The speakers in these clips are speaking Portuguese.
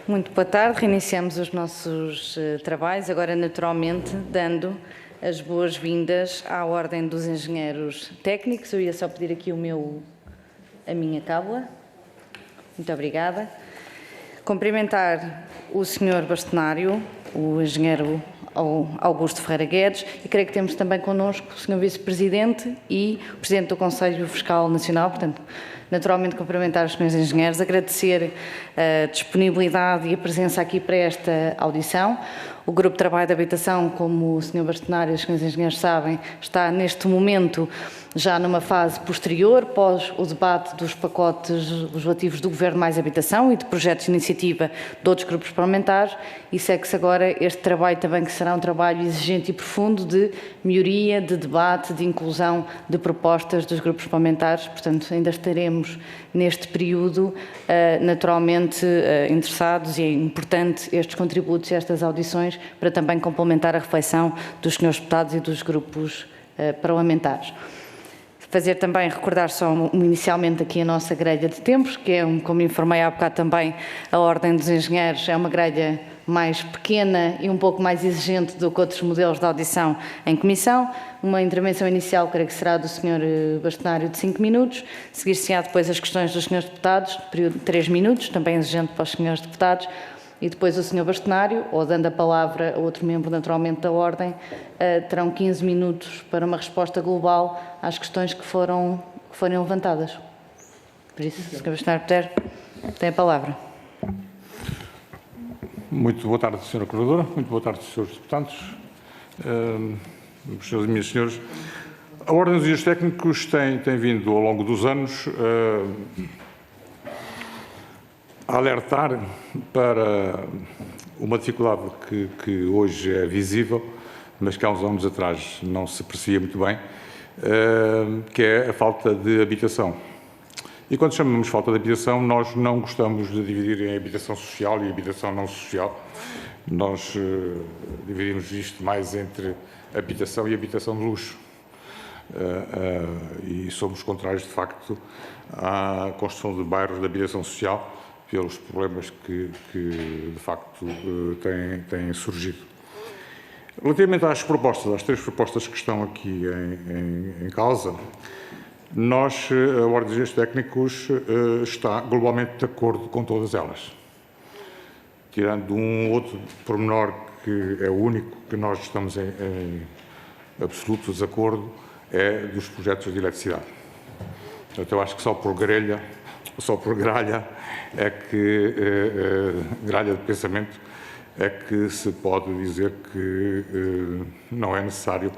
Muito boa tarde. Reiniciamos os nossos trabalhos, agora naturalmente dando as boas-vindas à Ordem dos Engenheiros Técnicos. Eu ia só pedir aqui a minha cábula. Muito obrigada. Cumprimentar o Sr. Bastonário, o Engenheiro Augusto Ferreira Guedes, e creio que temos também connosco o Sr. Vice-Presidente e o Presidente do Conselho Fiscal Nacional, portanto, naturalmente cumprimentar os Srs. Engenheiros, agradecer a disponibilidade e a presença aqui para esta audição. O Grupo de Trabalho de Habitação, como o Sr. Bastonário e os Srs. Engenheiros sabem, está neste momento já numa fase posterior, pós o debate dos pacotes legislativos do Governo mais Habitação e de projetos de iniciativa de outros grupos parlamentares, e segue-se agora este trabalho também, que será um trabalho exigente e profundo de melhoria, de debate, de inclusão de propostas dos grupos parlamentares. Portanto, ainda estaremos neste período naturalmente interessados, e é importante estes contributos e estas audições para também complementar a reflexão dos senhores deputados e dos grupos parlamentares. Fazer também, recordar só inicialmente aqui a nossa grelha de tempos, que é, como informei há bocado também, a Ordem dos Engenheiros é uma grelha mais pequena e um pouco mais exigente do que outros modelos de audição em comissão. Uma intervenção inicial, creio que será do Sr. Bastonário, de 5 minutos, seguir-se-á depois as questões dos Srs. Deputados, período de 3 minutos, também exigente para os Srs. Deputados, e depois o Sr. Bastonário, ou dando a palavra a outro membro naturalmente da Ordem, terão 15 minutos para uma resposta global às questões que forem levantadas. Por isso, se o Sr. Bastonário puder, tem a palavra. Muito boa tarde, Sra. Coordenadora. Muito boa tarde, Srs. Deputados. Meus senhores e minhas senhoras. A Ordem dos Engenheiros Técnicos tem vindo, ao longo dos anos, a alertar para uma dificuldade que hoje é visível, mas que há uns anos atrás não se percebia muito bem, que é a falta de habitação. E quando chamamos falta de habitação, nós não gostamos de dividir em habitação social e habitação não social. Nós dividimos isto mais entre habitação e habitação de luxo. E somos contrários, de facto, à construção de bairros de habitação social, pelos problemas que de facto, têm surgido. Relativamente às três propostas que estão aqui em causa, nós, a Ordem dos Engenheiros Técnicos, está globalmente de acordo com todas elas. Tirando um outro pormenor que é o único que nós estamos em absoluto desacordo, é dos projetos de eletricidade. Portanto, eu acho que só por grelha é que, gralha de pensamento, é que se pode dizer que não é necessário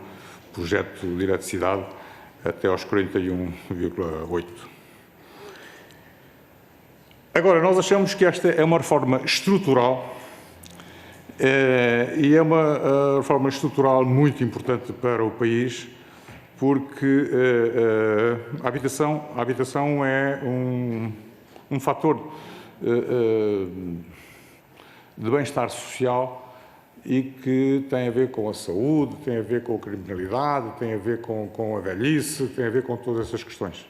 projeto de eletricidade até aos 41,8. Agora, nós achamos que esta é uma reforma estrutural e é uma reforma estrutural muito importante para o país, porque a habitação é um fator de bem-estar social e que tem a ver com a saúde, tem a ver com a criminalidade, tem a ver com a velhice, tem a ver com todas essas questões.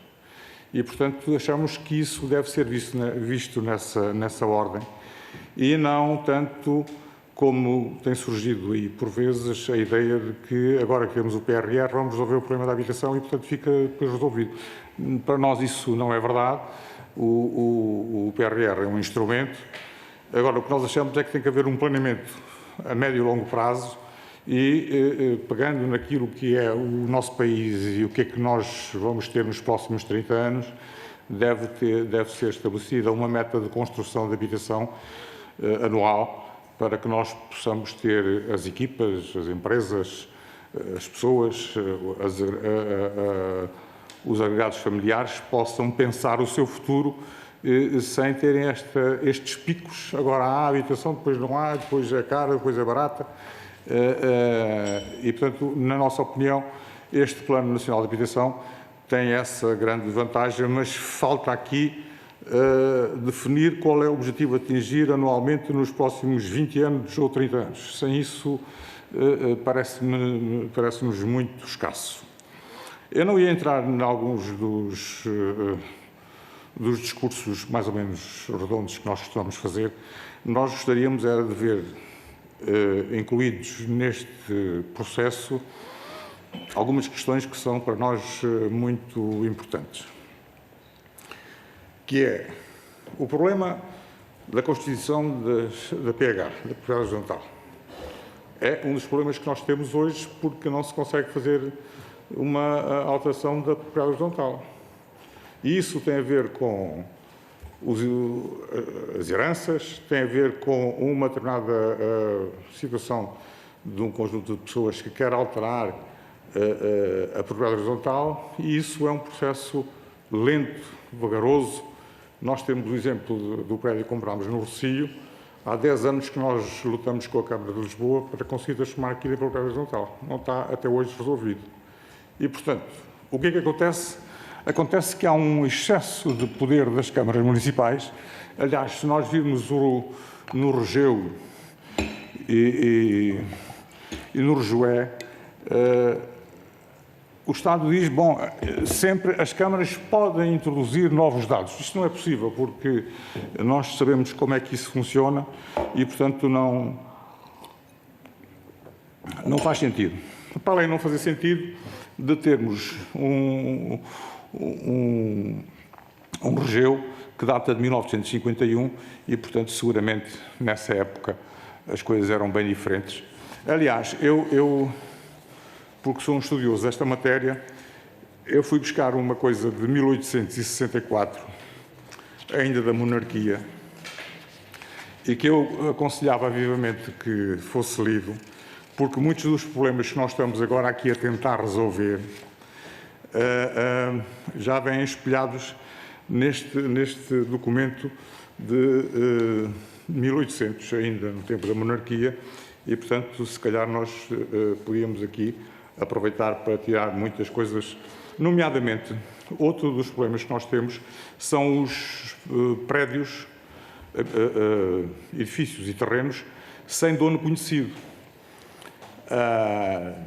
E, portanto, achamos que isso deve ser visto nessa ordem e não tanto como tem surgido aí, por vezes, a ideia de que agora que temos o PRR vamos resolver o problema da habitação e, portanto, fica depois resolvido. Para nós isso não é verdade. O PRR é um instrumento. Agora, o que nós achamos é que tem que haver um planeamento a médio e longo prazo e, pegando naquilo que é o nosso país e o que é que nós vamos ter nos próximos 30 anos, deve ser estabelecida uma meta de construção de habitação anual para que nós possamos ter as equipas, as empresas, as pessoas, os agregados familiares possam pensar o seu futuro sem terem estes picos. Agora há habitação, depois não há, depois é cara, depois é barata. E, portanto, na nossa opinião, este Plano Nacional de Habitação tem essa grande vantagem, mas falta aqui definir qual é o objetivo a atingir anualmente nos próximos 20 anos ou 30 anos. Sem isso, parece-nos muito escasso. Eu não ia entrar em alguns dos discursos mais ou menos redondos que nós costumamos fazer, nós gostaríamos era de ver incluídos neste processo algumas questões que são para nós muito importantes, que é o problema da constituição da PH, da propriedade horizontal. É um dos problemas que nós temos hoje porque não se consegue fazer uma alteração da propriedade horizontal. E isso tem a ver com as heranças, tem a ver com uma determinada situação de um conjunto de pessoas que quer alterar a propriedade horizontal, e isso é um processo lento, vagaroso. Nós temos o exemplo do prédio que comprámos no Rossio. Há 10 anos que nós lutamos com a Câmara de Lisboa para conseguir transformar aquilo em propriedade horizontal. Não está até hoje resolvido. E, portanto, o que é que acontece? Acontece que há um excesso de poder das câmaras municipais. Aliás, se nós virmos no Regeu e no Rejoé, o Estado diz, bom, sempre as câmaras podem introduzir novos dados. Isto não é possível, porque nós sabemos como é que isso funciona e, portanto, não faz sentido. Para além de não fazer sentido de termos um Regeu que data de 1951 e, portanto, seguramente, nessa época, as coisas eram bem diferentes. Aliás, eu porque sou um estudioso desta matéria, eu fui buscar uma coisa de 1864, ainda da monarquia, e que eu aconselhava vivamente que fosse lido, porque muitos dos problemas que nós estamos agora aqui a tentar resolver já vêm espelhados neste documento de 1800, ainda no tempo da monarquia, e, portanto, se calhar nós podíamos aqui aproveitar para tirar muitas coisas, nomeadamente, outro dos problemas que nós temos são os prédios, edifícios e terrenos sem dono conhecido.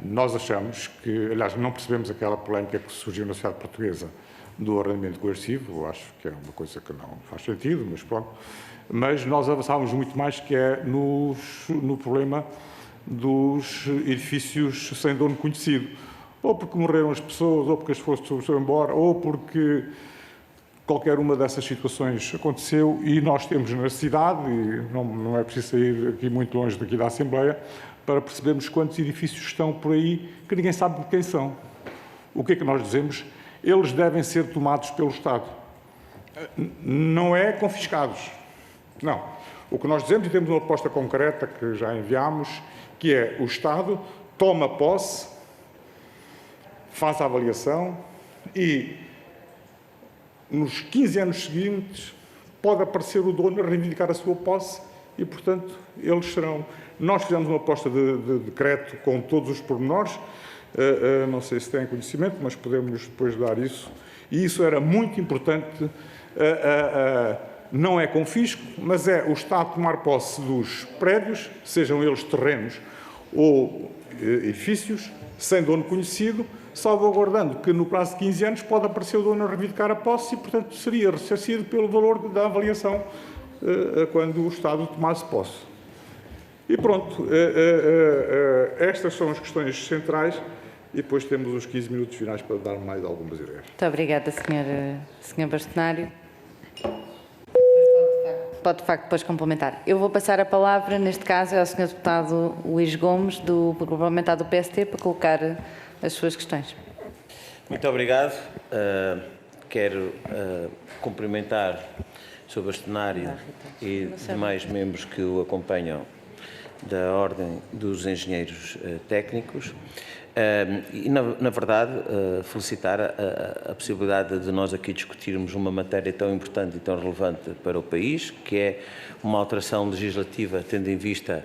Nós achamos que, aliás, não percebemos aquela polémica que surgiu na sociedade portuguesa do arrendamento coercivo, acho que é uma coisa que não faz sentido, mas pronto. Mas nós avançávamos muito mais, que é no problema dos edifícios sem dono conhecido, ou porque morreram as pessoas, ou porque as pessoas foram embora, ou porque qualquer uma dessas situações aconteceu e nós temos na cidade, e não é preciso sair aqui muito longe daqui da Assembleia, para percebermos quantos edifícios estão por aí que ninguém sabe de quem são. O que é que nós dizemos? Eles devem ser tomados pelo Estado. Não é confiscados. Não. O que nós dizemos, e temos uma proposta concreta que já enviámos, que é o Estado toma posse, faz a avaliação e, nos 15 anos seguintes, pode aparecer o dono a reivindicar a sua posse e, portanto, eles serão. Nós fizemos uma proposta de decreto com todos os pormenores, não sei se têm conhecimento, mas podemos depois dar isso. E isso era muito importante. Não é confisco, mas é o Estado tomar posse dos prédios, sejam eles terrenos ou edifícios, sem dono conhecido, salvaguardando que no prazo de 15 anos pode aparecer o dono a reivindicar a posse e, portanto, seria ressarcido pelo valor da avaliação quando o Estado tomasse posse. E pronto, estas são as questões centrais e depois temos uns 15 minutos finais para dar mais algumas ideias. Muito obrigada, Sr. Bastonário. Pode, de facto, depois complementar. Eu vou passar a palavra, neste caso, ao Sr. Deputado Luís Gomes, do Grupo Parlamentar do PST, para colocar as suas questões. Muito obrigado. Quero cumprimentar o Sr. Bastonário e demais membros que o acompanham da Ordem dos Engenheiros Técnicos. E, na verdade, felicitar a possibilidade de nós aqui discutirmos uma matéria tão importante e tão relevante para o país, que é uma alteração legislativa tendo em vista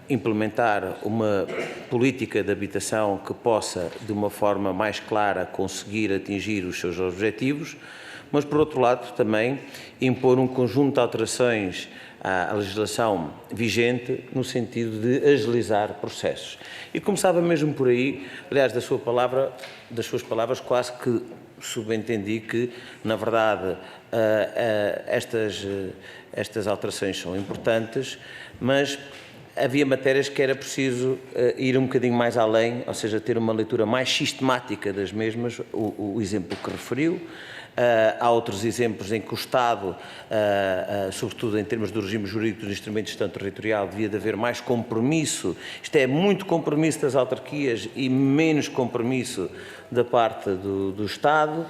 implementar uma política de habitação que possa, de uma forma mais clara, conseguir atingir os seus objetivos, mas, por outro lado, também impor um conjunto de alterações à legislação vigente no sentido de agilizar processos. E começava mesmo por aí, aliás, das suas palavras, quase que subentendi que, na verdade, estas alterações são importantes, mas havia matérias que era preciso ir um bocadinho mais além, ou seja, ter uma leitura mais sistemática das mesmas, o exemplo que referiu. Há outros exemplos em que o Estado, sobretudo em termos do regime jurídico dos instrumentos de gestão territorial, devia de haver mais compromisso. Isto é, muito compromisso das autarquias e menos compromisso da parte do Estado,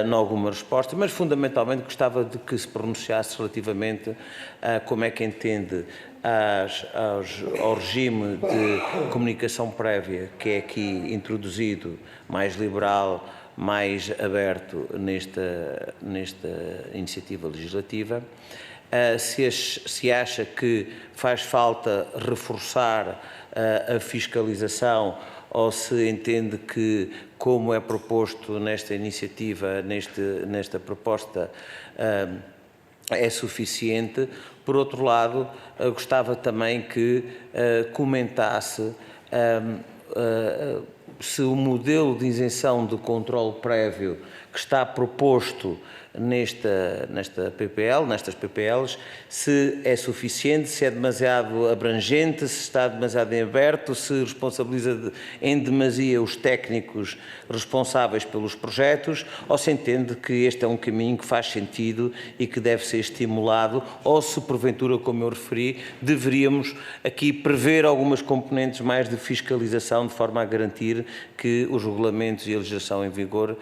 em alguma resposta, mas fundamentalmente gostava de que se pronunciasse relativamente a como é que entende ao regime de comunicação prévia que é aqui introduzido, mais liberal, mais aberto nesta iniciativa legislativa, se acha que faz falta reforçar a fiscalização ou se entende que, como é proposto nesta iniciativa, nesta proposta, é suficiente. Por outro lado, gostava também que comentasse se o modelo de isenção de controle prévio que está proposto nestas PPLs, se é suficiente, se é demasiado abrangente, se está demasiado em aberto, se responsabiliza em demasia os técnicos responsáveis pelos projetos, ou se entende que este é um caminho que faz sentido e que deve ser estimulado, ou se porventura, como eu referi, deveríamos aqui prever algumas componentes mais de fiscalização de forma a garantir que os regulamentos e a legislação em vigor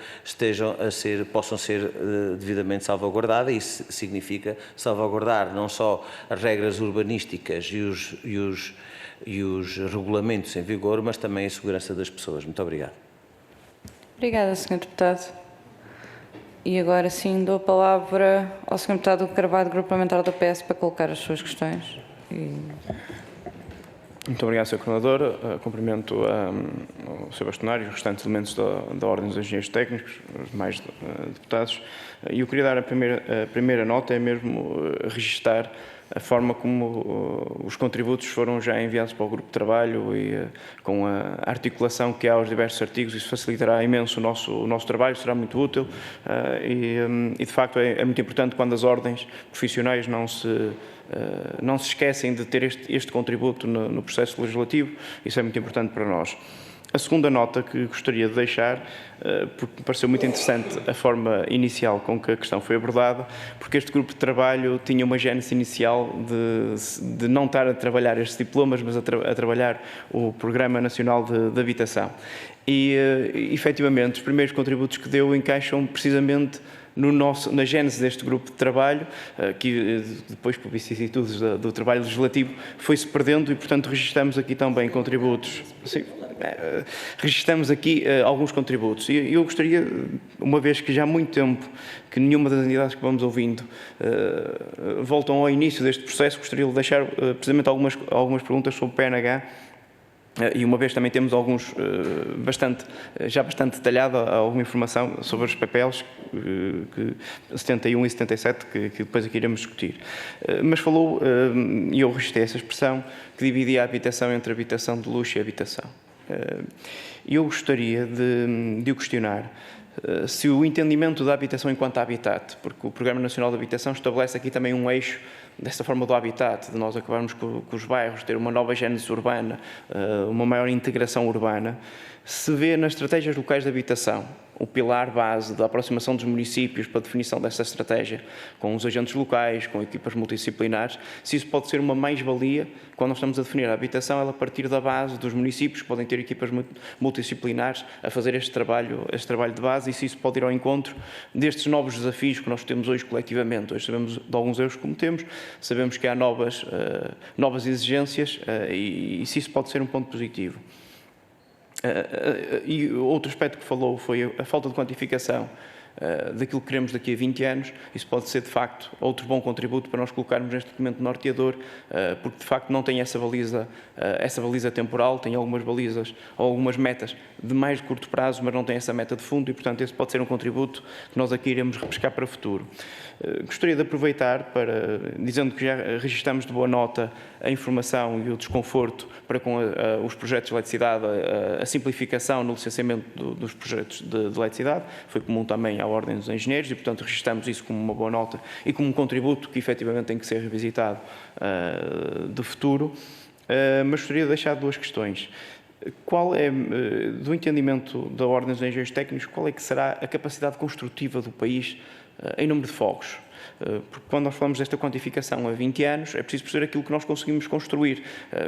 possam ser devidamente salvaguardada. Isso significa salvaguardar não só as regras urbanísticas e os regulamentos em vigor, mas também a segurança das pessoas. Muito obrigado. Obrigada, Sr. Deputado. E agora sim dou a palavra ao Sr. Deputado Carvalho, Grupo Parlamentar do PS, para colocar as suas questões. Muito obrigado, Sr. Coordenador. Cumprimento o Sr. Bastonário e os restantes elementos da Ordem dos Engenheiros Técnicos, os demais deputados. E eu queria dar a primeira nota, é mesmo registar a forma como os contributos foram já enviados para o grupo de trabalho e com a articulação que há aos diversos artigos. Isso facilitará imenso o nosso trabalho, será muito útil e de facto é muito importante quando as ordens profissionais não se esquecem de ter este contributo no processo legislativo. Isso é muito importante para nós. A segunda nota que gostaria de deixar, porque me pareceu muito interessante a forma inicial com que a questão foi abordada, porque este grupo de trabalho tinha uma gênese inicial de não estar a trabalhar estes diplomas, mas a trabalhar o Programa Nacional de Habitação. Efetivamente, os primeiros contributos que deu encaixam precisamente na gênese deste grupo de trabalho, que depois por vicissitudes do trabalho legislativo foi-se perdendo e, portanto, registramos aqui também contributos. Sim, registramos aqui alguns contributos. E eu gostaria, uma vez que já há muito tempo que nenhuma das entidades que vamos ouvindo voltam ao início deste processo, gostaria de deixar precisamente algumas perguntas sobre o PNH. E uma vez também temos já bastante detalhada alguma informação sobre os PPLs, 71 e 77, que depois aqui iremos discutir. Mas falou, e eu registrei essa expressão, que dividia a habitação entre habitação de luxo e habitação. E eu gostaria de o questionar se o entendimento da habitação enquanto habitat, porque o Programa Nacional de Habitação estabelece aqui também um eixo dessa forma do habitat, de nós acabarmos com os bairros, ter uma nova gênese urbana, uma maior integração urbana, se vê nas estratégias locais de habitação o pilar base da aproximação dos municípios para a definição dessa estratégia, com os agentes locais, com equipas multidisciplinares, se isso pode ser uma mais-valia quando nós estamos a definir a habitação, ela a partir da base dos municípios, que podem ter equipas multidisciplinares a fazer este trabalho de base, e se isso pode ir ao encontro destes novos desafios que nós temos hoje coletivamente. Hoje sabemos de alguns erros que cometemos, sabemos que há novas exigências e se isso pode ser um ponto positivo. E outro aspecto que falou foi a falta de quantificação daquilo que queremos daqui a 20 anos, isso pode ser, de facto, outro bom contributo para nós colocarmos neste documento norteador, porque, de facto, não tem essa baliza temporal, tem algumas balizas ou algumas metas de mais curto prazo, mas não tem essa meta de fundo e, portanto, esse pode ser um contributo que nós aqui iremos repescar para o futuro. Gostaria de aproveitar para, dizendo que já registramos de boa nota a informação e o desconforto para com os projetos de eletricidade, a simplificação no licenciamento dos projetos de eletricidade, foi comum também à Ordem dos Engenheiros e, portanto, registramos isso como uma boa nota e como um contributo que efetivamente tem que ser revisitado de futuro, mas gostaria de deixar duas questões. Qual é, do entendimento da Ordem dos Engenheiros Técnicos, qual é que será a capacidade construtiva do país em número de fogos? Porque quando nós falamos desta quantificação a 20 anos, é preciso perceber aquilo que nós conseguimos construir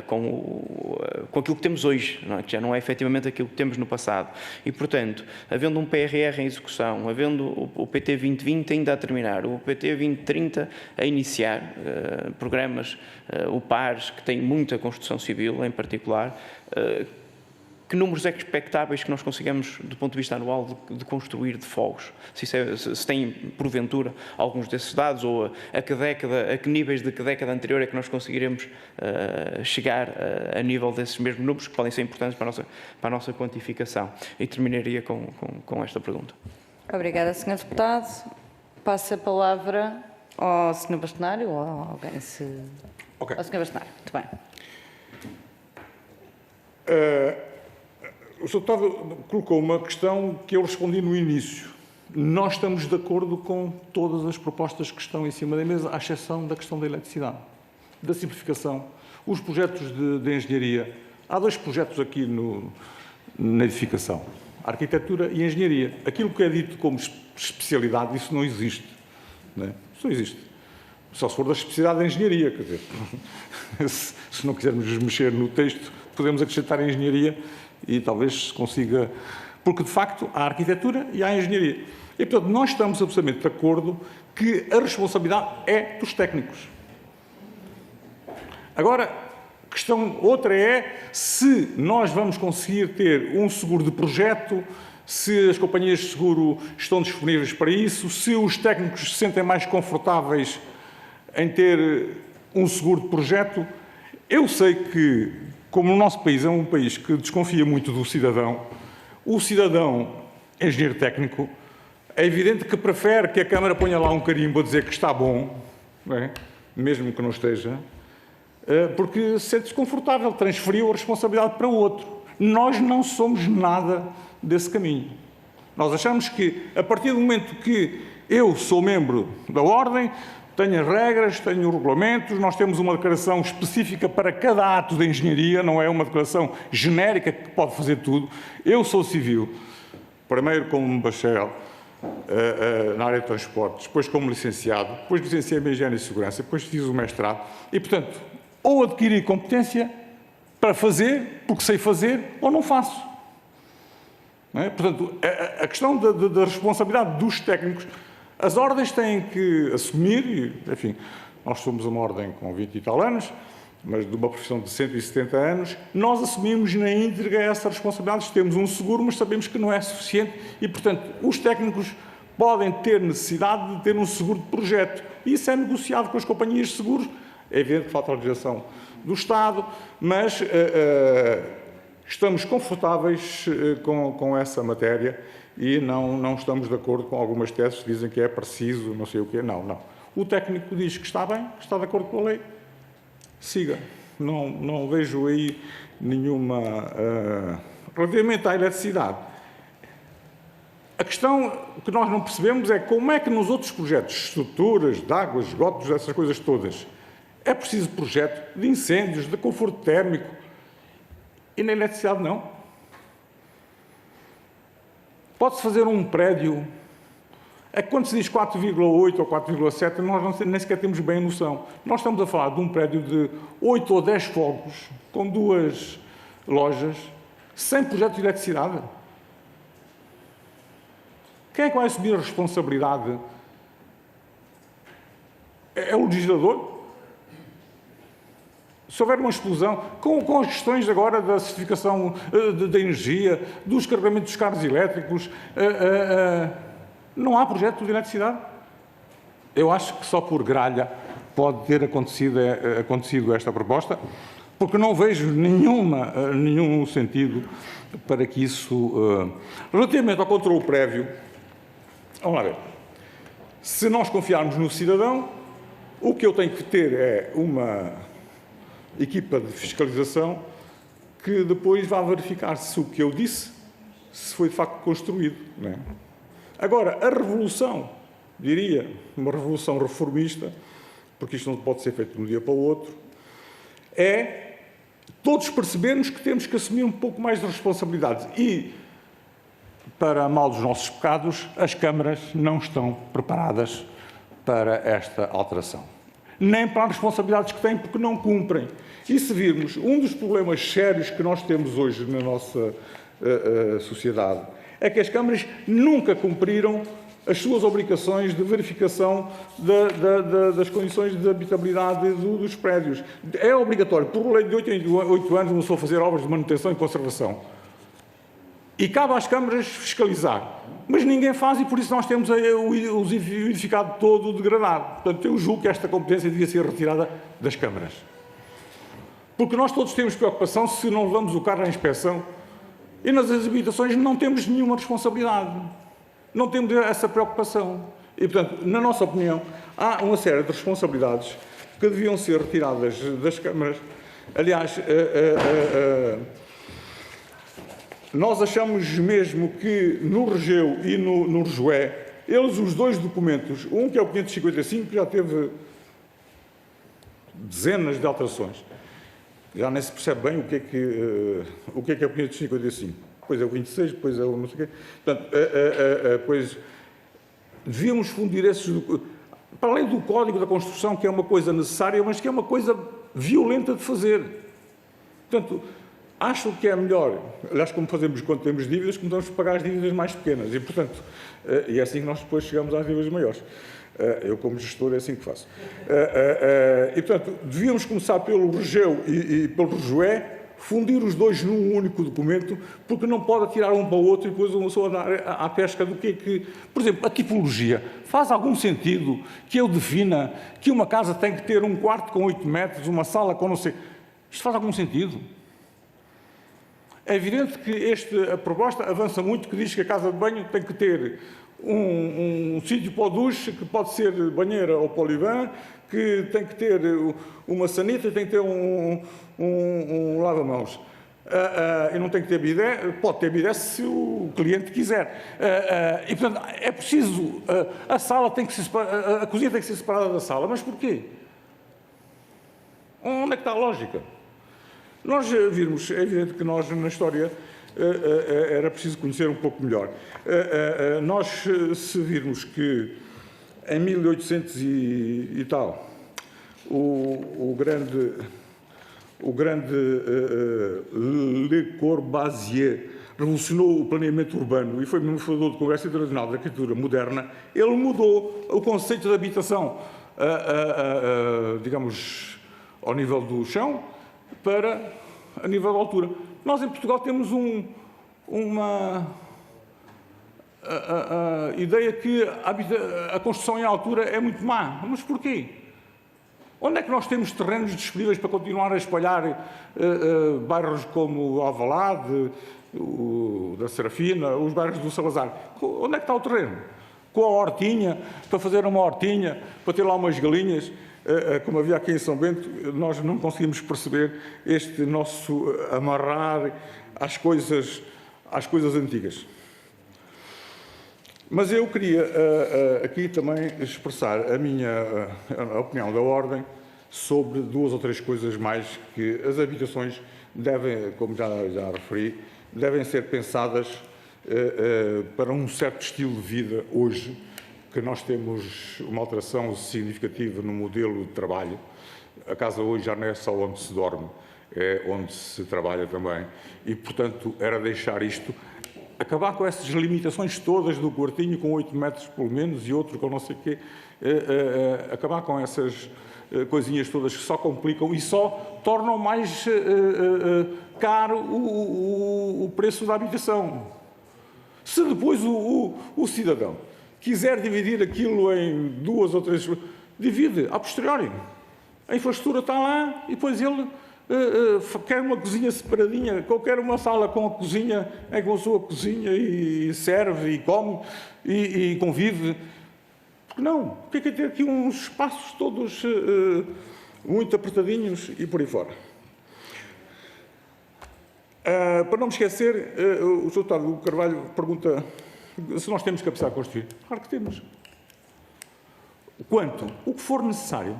com aquilo que temos hoje, não é? Que já não é efetivamente aquilo que temos no passado. E, portanto, havendo um PRR em execução, havendo o PT 2020 ainda a terminar, o PT 2030 a iniciar, programas, o PARS, que tem muita construção civil em particular, que números é que expectáveis que nós consigamos, do ponto de vista anual, de construir de fogos? Se tem, porventura, alguns desses dados, ou a que níveis de que década anterior é que nós conseguiremos chegar a nível desses mesmos números, que podem ser importantes para a nossa quantificação. E terminaria com esta pergunta. Obrigada, Sr. Deputado. Passo a palavra ao Sr. Bastonário ou a alguém Okay. Ao Sr. Bastonário. Muito bem. O Sr. Deputado colocou uma questão que eu respondi no início. Nós estamos de acordo com todas as propostas que estão em cima da mesa, à exceção da questão da eletricidade, da simplificação, os projetos de engenharia. Há dois projetos aqui na edificação, arquitetura e engenharia. Aquilo que é dito como especialidade, isso não existe. Não é? Isso não existe. Só se for da especialidade da engenharia, quer dizer, se não quisermos mexer no texto, podemos acrescentar a engenharia e talvez se consiga, porque de facto há a arquitetura e há a engenharia. E portanto nós estamos absolutamente de acordo que a responsabilidade é dos técnicos. Agora, outra é se nós vamos conseguir ter um seguro de projeto, se as companhias de seguro estão disponíveis para isso, se os técnicos se sentem mais confortáveis em ter um seguro de projeto. Eu sei que, como o nosso país é um país que desconfia muito do cidadão, o cidadão engenheiro técnico é evidente que prefere que a Câmara ponha lá um carimbo a dizer que está bom, não é? Mesmo que não esteja, porque se sente desconfortável, transferiu a responsabilidade para o outro. Nós não somos nada desse caminho. Nós achamos que, a partir do momento que eu sou membro da Ordem, tenho as regras, tenho os regulamentos, nós temos uma declaração específica para cada ato de engenharia, não é uma declaração genérica que pode fazer tudo. Eu sou civil, primeiro como bacharel na área de transportes, depois como licenciado, depois licenciei-me em Higiene e Segurança, depois fiz o mestrado e, portanto, ou adquiri competência para fazer, porque sei fazer, ou não faço. Não é? Portanto, a questão da responsabilidade dos técnicos, as ordens têm que assumir, e, enfim, nós somos uma ordem com 20 e tal anos, mas de uma profissão de 170 anos, nós assumimos na íntegra essas responsabilidades, temos um seguro, mas sabemos que não é suficiente e, portanto, os técnicos podem ter necessidade de ter um seguro de projeto. E isso é negociado com as companhias de seguros. É evidente que falta a legislação do Estado, mas estamos confortáveis com essa matéria e não estamos de acordo com algumas teses que dizem que é preciso, não sei o quê. Não. O técnico diz que está bem, que está de acordo com a lei, siga. Não vejo aí nenhuma... Relativamente à eletricidade, a questão que nós não percebemos é como é que nos outros projetos, estruturas, de água, esgotos, essas coisas todas, é preciso projeto de incêndios, de conforto térmico, e na eletricidade não. Pode-se fazer um prédio, é que quando se diz 4,8 ou 4,7, nós nem sequer temos bem a noção. Nós estamos a falar de um prédio de 8 ou 10 fogos, com 2 lojas, sem projeto de eletricidade. Quem é que vai assumir a responsabilidade? É o legislador? Se houver uma explosão, com as questões agora da certificação da energia, dos carregamentos dos carros elétricos, Não há projeto de eletricidade. Eu acho que só por gralha pode ter acontecido esta proposta, porque não vejo nenhum sentido para que isso... Relativamente ao controle prévio, vamos lá ver. Se nós confiarmos no cidadão, o que eu tenho que ter é uma equipa de fiscalização que depois vá verificar se o que eu disse se foi de facto construído. Não é? Agora, a revolução, diria, uma revolução reformista, porque isto não pode ser feito de um dia para o outro, é todos percebermos que temos que assumir um pouco mais de responsabilidades. E, para mal dos nossos pecados, as câmaras não estão preparadas para esta alteração. Nem para as responsabilidades que têm, porque não cumprem. E se virmos, um dos problemas sérios que nós temos hoje na nossa sociedade é que as câmaras nunca cumpriram as suas obrigações de verificação das condições de habitabilidade dos prédios. É obrigatório, por lei de 8 anos, uma pessoa fazer obras de manutenção e conservação. E cabe às câmaras fiscalizar. Mas ninguém faz e por isso nós temos o edificado todo degradado. Portanto, eu julgo que esta competência devia ser retirada das câmaras. Porque nós todos temos preocupação se não levamos o carro à inspeção e nas habitações não temos nenhuma responsabilidade. Não temos essa preocupação. E, portanto, na nossa opinião, há uma série de responsabilidades que deviam ser retiradas das câmaras. Aliás, nós achamos mesmo que no Regeu e no Rejoé, eles, os dois documentos, um que é o 555, já teve dezenas de alterações. Já nem se percebe bem o que é o 555. Depois é o 26, depois é o não sei o quê. Portanto, pois, devíamos fundir esses... Para além do Código da Construção, que é uma coisa necessária, mas que é uma coisa violenta de fazer. Portanto, acho que é melhor, aliás, como fazemos quando temos dívidas, começamos a pagar as dívidas mais pequenas. E, portanto, e é assim que nós depois chegamos às dívidas maiores. Eu, como gestor, é assim que faço. E, portanto, devíamos começar pelo Regeu e pelo Rejoé, fundir os dois num único documento, porque não pode atirar um para o outro e depois uma pessoa andar à pesca do que é que... Por exemplo, a tipologia. Faz algum sentido que eu defina que uma casa tem que ter um quarto com 8 metros, uma sala com não sei... Isto faz algum sentido? É evidente que a proposta avança muito, que diz que a casa de banho tem que ter um sítio para o duche, que pode ser banheira ou polivan, que tem que ter uma sanita, tem que ter um lava-mãos. E não tem que ter bidé, pode ter bidé se o cliente quiser. E, portanto, é preciso... A sala tem que ser a cozinha tem que ser separada da sala. Mas porquê? Onde é que está a lógica? Nós virmos, é evidente que nós, na história, era preciso conhecer um pouco melhor. Nós, se virmos que em 1800 e tal, o grande Le Corbusier revolucionou o planeamento urbano e foi mesmo fundador do Congresso Internacional da Arquitetura Moderna, ele mudou o conceito de habitação, digamos, ao nível do chão, para a nível de altura. Nós, em Portugal, temos uma ideia que a construção em altura é muito má. Mas porquê? Onde é que nós temos terrenos disponíveis para continuar a espalhar bairros como o Alvalade, o da Serafina, os bairros do Salazar? Onde é que está o terreno? Com a hortinha, para fazer uma hortinha, para ter lá umas galinhas, como havia aqui em São Bento, nós não conseguimos perceber este nosso amarrar às coisas antigas. Mas eu queria aqui também expressar a opinião da Ordem sobre 2 ou 3 coisas mais que as habitações devem, como já referi, devem ser pensadas para um certo estilo de vida hoje, que nós temos uma alteração significativa no modelo de trabalho. A casa hoje já não é só onde se dorme, é onde se trabalha também. E, portanto, era deixar isto, acabar com essas limitações todas do quartinho com 8 metros pelo menos e outro com não sei o quê, acabar com essas coisinhas todas que só complicam e só tornam mais caro o preço da habitação. Se depois o cidadão quiser dividir aquilo em 2 ou 3, divide, a posteriori. A infraestrutura está lá e depois ele quer uma cozinha separadinha, quer uma sala com a cozinha, é com a sua cozinha e serve e come e convive. Porque não? Porque é ter aqui uns espaços todos muito apertadinhos e por aí fora. Para não me esquecer, o Sr. Deputado Carvalho pergunta se nós temos capacidade de construir. Claro que temos. Quanto? O que for necessário.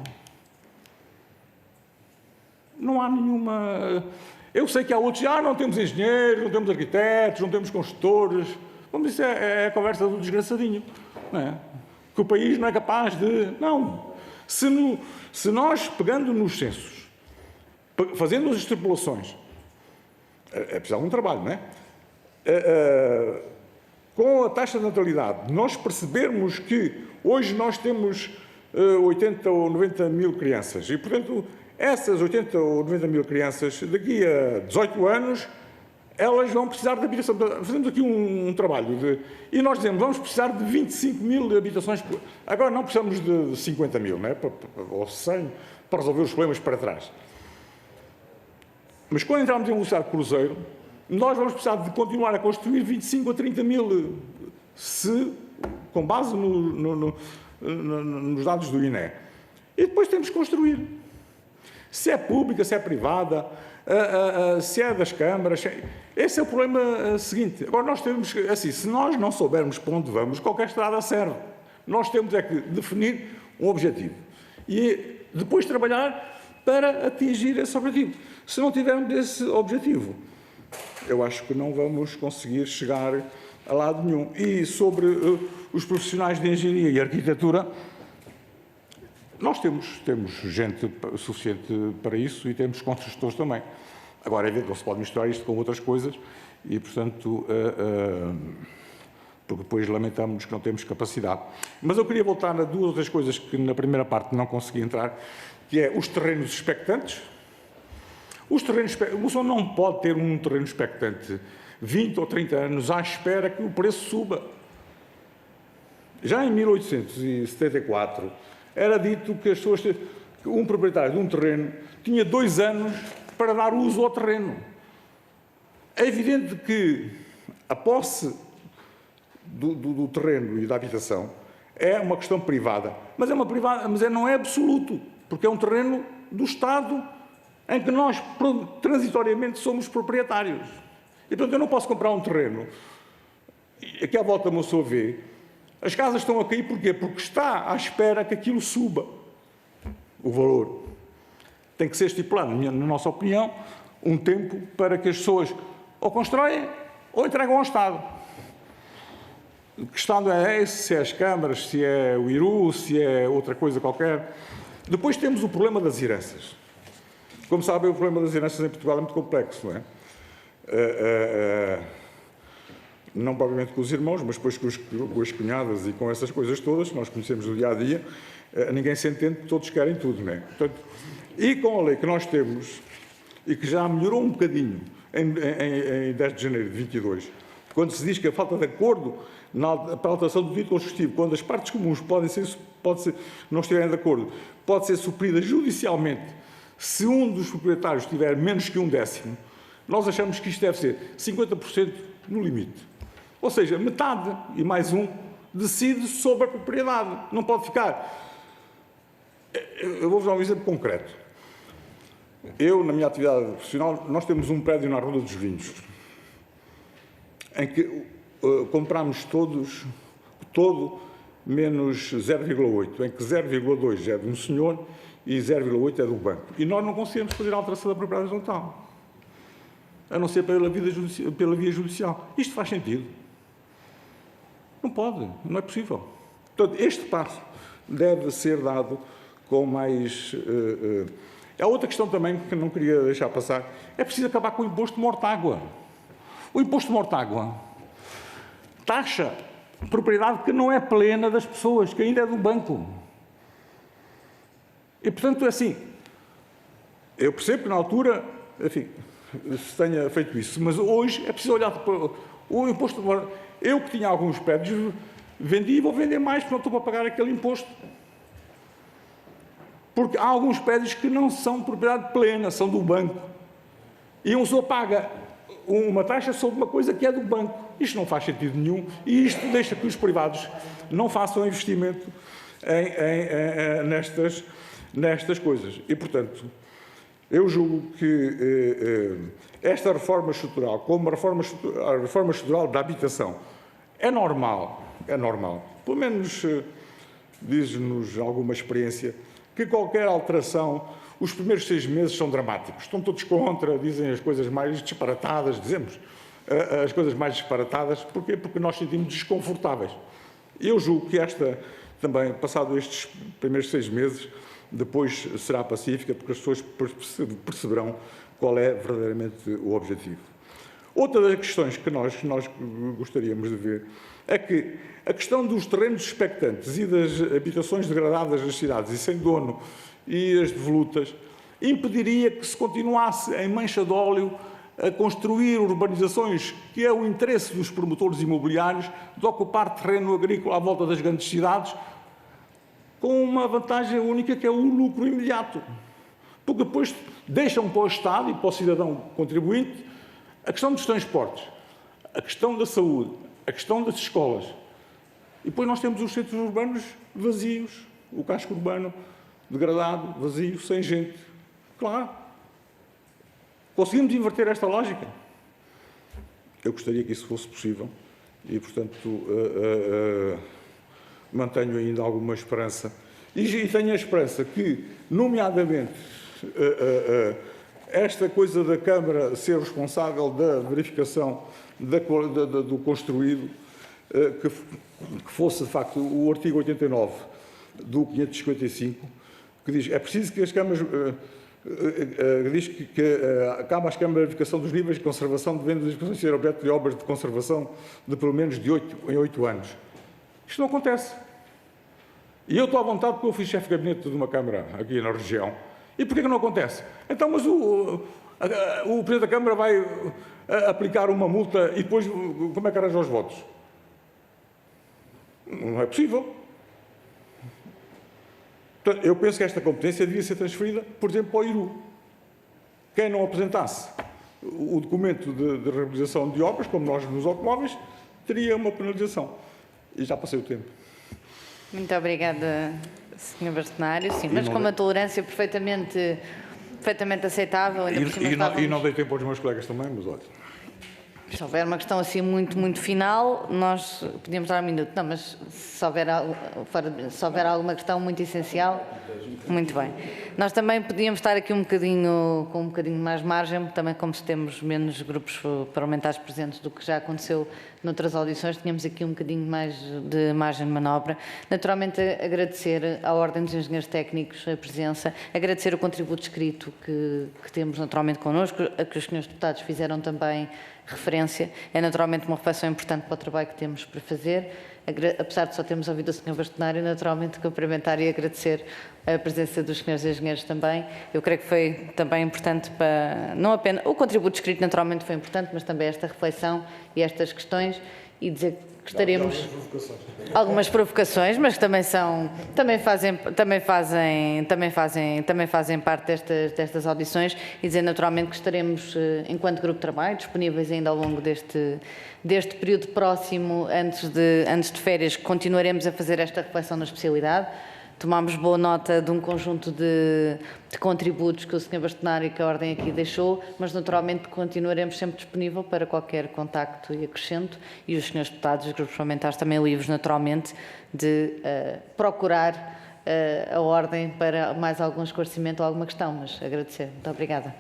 Não há nenhuma... Eu sei que há outros, não temos engenheiros, não temos arquitetos, não temos construtores. Vamos, isso é a conversa do desgraçadinho. Não é? Que o país não é capaz de... Não. Se nós, pegando nos censos, fazendo as extrapolações, é preciso um trabalho, não é? Com a taxa de natalidade, nós percebermos que hoje nós temos 80 ou 90 mil crianças e, portanto, essas 80 ou 90 mil crianças, daqui a 18 anos, elas vão precisar de habitação. Fazemos aqui um trabalho e nós dizemos, vamos precisar de 25 mil habitações. Agora não precisamos de 50 mil, não é? Ou 100, para resolver os problemas para trás. Mas quando entrarmos em velocidade de cruzeiro, nós vamos precisar de continuar a construir 25 a 30 mil, com base nos dados do INE. E depois temos que construir. Se é pública, se é privada, se é das câmaras. Esse é o problema seguinte. Agora, nós temos que, assim, se nós não soubermos para onde vamos, qualquer estrada serve. Nós temos é que definir um objetivo e depois trabalhar para atingir esse objetivo. Se não tivermos esse objetivo, eu acho que não vamos conseguir chegar a lado nenhum. E sobre os profissionais de engenharia e arquitetura, nós temos gente suficiente para isso e temos construtores também. Agora, é evidente que não se pode misturar isto com outras coisas e, portanto, porque depois lamentamos que não temos capacidade. Mas eu queria voltar a 2 outras coisas que na primeira parte não consegui entrar, que é os terrenos expectantes. O senhor não pode ter um terreno expectante 20 ou 30 anos à espera que o preço suba. Já em 1874, era dito que um proprietário de um terreno tinha 2 anos para dar uso ao terreno. É evidente que a posse do terreno e da habitação é uma questão privada, mas não é absoluto, porque é um terreno do Estado em que nós transitoriamente somos proprietários. E, portanto, eu não posso comprar um terreno. Aqui à volta, uma pessoa vê, as casas estão a cair, porquê? Porque está à espera que aquilo suba. O valor. Tem que ser estipulado, na nossa opinião, um tempo para que as pessoas ou constroem ou entregam ao Estado. A questão é se é as câmaras, se é o IRU, se é outra coisa qualquer. Depois temos o problema das heranças. Como sabem, o problema das heranças em Portugal é muito complexo, não é? Não propriamente com os irmãos, mas depois com as cunhadas e com essas coisas todas que nós conhecemos do dia-a-dia, ninguém se entende porque todos querem tudo, não é? Portanto, e com a lei que nós temos, e que já melhorou um bocadinho em 10 de janeiro de 22, quando se diz que a falta de acordo para a alteração do título construtivo, quando as partes comuns não estiverem de acordo, pode ser suprida judicialmente se um dos proprietários tiver menos que 1/10, nós achamos que isto deve ser 50% no limite. Ou seja, metade e mais um decide sobre a propriedade. Não pode ficar... Eu vou-vos dar um exemplo concreto. Eu, na minha atividade profissional, nós temos um prédio na Ronda dos Vinhos, em que compramos todo menos 0,8, em que 0,2 é de um senhor e 0,8 é do banco. E nós não conseguimos fazer a alteração da propriedade horizontal, a não ser pela via judicial. Isto faz sentido? Não pode, não é possível. Portanto, este passo deve ser dado com mais... Há outra questão também que não queria deixar passar. É preciso acabar com o imposto de mortágua. O imposto de mortágua taxa propriedade que não é plena das pessoas, que ainda é do banco. E, portanto, é assim, eu percebo que na altura, enfim, se tenha feito isso, mas hoje é preciso olhar para o imposto de mortágua. Eu que tinha alguns prédios, vendi e vou vender mais porque não estou para pagar aquele imposto. Porque há alguns prédios que não são propriedade plena, são do banco. E um pessoa paga uma taxa sobre uma coisa que é do banco. Isto não faz sentido nenhum e isto deixa que os privados não façam investimento nestas coisas. E, portanto, eu julgo que esta reforma estrutural, como a reforma estrutural da habitação, é normal, pelo menos diz-nos alguma experiência, que qualquer alteração, os primeiros 6 meses são dramáticos. Estão todos contra, dizem as coisas mais disparatadas, dizemos as coisas mais disparatadas. Porquê? Porque nós sentimos desconfortáveis. Eu julgo que esta, também, passado estes primeiros 6 meses, depois será pacífica, porque as pessoas perceberão qual é verdadeiramente o objetivo. Outra das questões que nós gostaríamos de ver é que a questão dos terrenos expectantes e das habitações degradadas nas cidades e sem dono e as devolutas impediria que se continuasse em mancha de óleo a construir urbanizações, que é o interesse dos promotores imobiliários, de ocupar terreno agrícola à volta das grandes cidades, com uma vantagem única que é o lucro imediato. Porque depois deixam para o Estado e para o cidadão contribuinte a questão dos transportes, a questão da saúde, a questão das escolas. E depois nós temos os centros urbanos vazios, o casco urbano degradado, vazio, sem gente. Claro. Conseguimos inverter esta lógica? Eu gostaria que isso fosse possível e, portanto, mantenho ainda alguma esperança. E tenho a esperança que, nomeadamente, esta coisa da Câmara ser responsável da verificação do construído, que fosse, de facto, o artigo 89 do 555, que diz que é preciso que as câmaras... diz que cabe às câmaras a verificação dos níveis de conservação de vendas de ser objeto de obras de conservação de pelo menos de 8 anos. Isto não acontece. E eu estou à vontade porque eu fui chefe de gabinete de uma Câmara aqui na região. E porquê que não acontece? Então, mas o Presidente da Câmara vai aplicar uma multa e depois como é que arranja os votos? Não é possível. Portanto, eu penso que esta competência devia ser transferida, por exemplo, para o IRU. Quem não apresentasse o documento de realização de obras, como nós nos automóveis, teria uma penalização. E já passei o tempo. Muito obrigada, Sr. Bastonário. Sim, mas com uma tolerância perfeitamente aceitável. E não dei tempo aos meus colegas também, mas olha. Se houver uma questão assim muito final, nós podíamos dar um minuto. Não, mas se houver alguma questão muito essencial, muito bem. Nós também podíamos estar aqui com um bocadinho mais margem, também como se temos menos grupos parlamentares presentes do que já aconteceu noutras audições, tínhamos aqui um bocadinho mais de margem de manobra. Naturalmente, agradecer à Ordem dos Engenheiros Técnicos a presença, agradecer o contributo escrito que temos naturalmente connosco, a que os senhores deputados fizeram também referência. É naturalmente uma reflexão importante para o trabalho que temos para fazer. Apesar de só termos ouvido o Sr. Bastonário, naturalmente cumprimentar e agradecer a presença dos senhores engenheiros também. Eu creio que foi também importante para, não apenas, o contributo escrito naturalmente foi importante, mas também esta reflexão e estas questões, e dizer que gostaríamos... Algumas provocações, mas também fazem parte destas audições, e dizer naturalmente que estaremos, enquanto grupo de trabalho, disponíveis ainda ao longo deste período próximo, antes de férias, continuaremos a fazer esta reflexão na especialidade. Tomámos boa nota de um conjunto de contributos que o Sr. Bastonário e que a Ordem aqui deixou, mas naturalmente continuaremos sempre disponível para qualquer contacto e acrescento, e os senhores deputados e os grupos parlamentares também livres, naturalmente, de procurar a Ordem para mais algum esclarecimento ou alguma questão, mas agradecer. Muito obrigada.